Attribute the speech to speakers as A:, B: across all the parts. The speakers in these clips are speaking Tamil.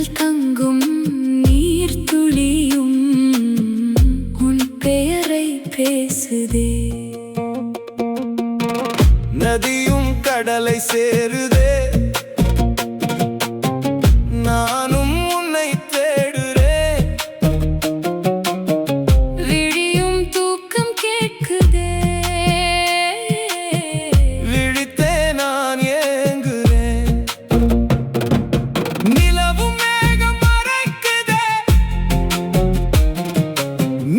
A: மண்ணில் தங்கும் நீர்த்துளியும் உன் பெயரை பேசுதே.
B: நதியும் கடலை சேருதே, நானும் உன்னை தேடுறேன்.
A: விழியும் தூக்கம் கேட்குதே,
B: விழித்தே நான் ஏங்குறேன். நிலவும் மேகம் மறைக்குதே,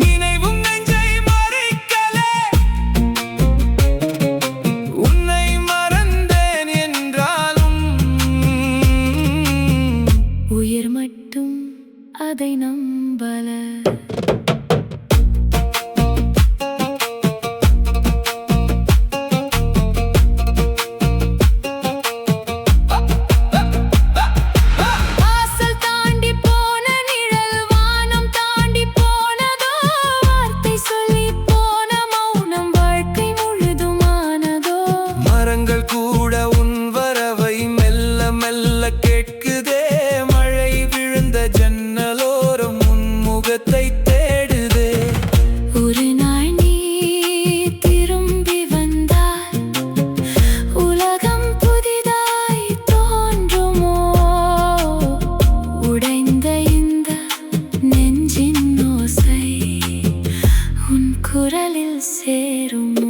B: நினைவும் நெஞ்சை மறைக்கலே. உன்னை மறந்தேன் என்றாலும்
A: உயிர் மட்டும் அதை நம்பல. வாசல் தாண்டி போன நிழல் வானம் தாண்டி போனதோ, வார்த்தை சொல்லி போன மௌனம் வாழ்க்கை முழுதுமானதோ.
B: மரங்கள் கூட உன் வரவை மெல்ல மெல்ல கேட்குதே. மழை விழுந்த ஜன்னலோரம் உன் முகத்தை தேடுதே.
A: ஒரு நாள் நீ திரும்பி வந்தால் உலகம் புதிதாய் தோன்றுமோ? உடைந்த இந்த நெஞ்சின் ஓசை உன் குரலில் சேருமோ?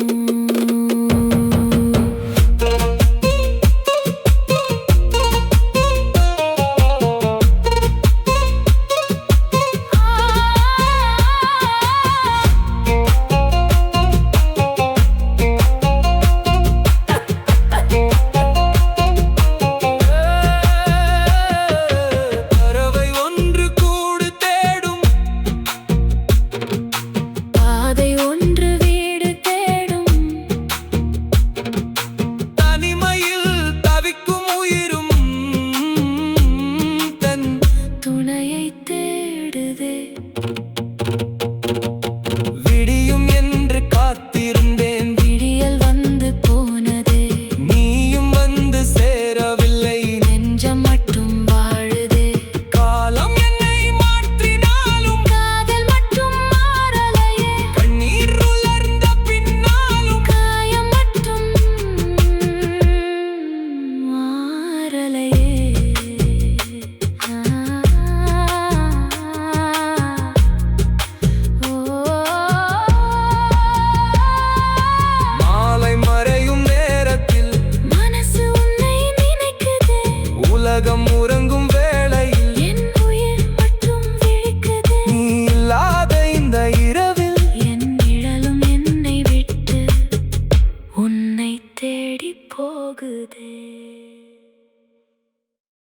B: பறவை ஒன்று கூடு தேடும்,
A: பாதை ஒன்று வீடு தேடும்,
B: தனிமையில் தவிக்கும் உயிரும் தன்
A: துணையை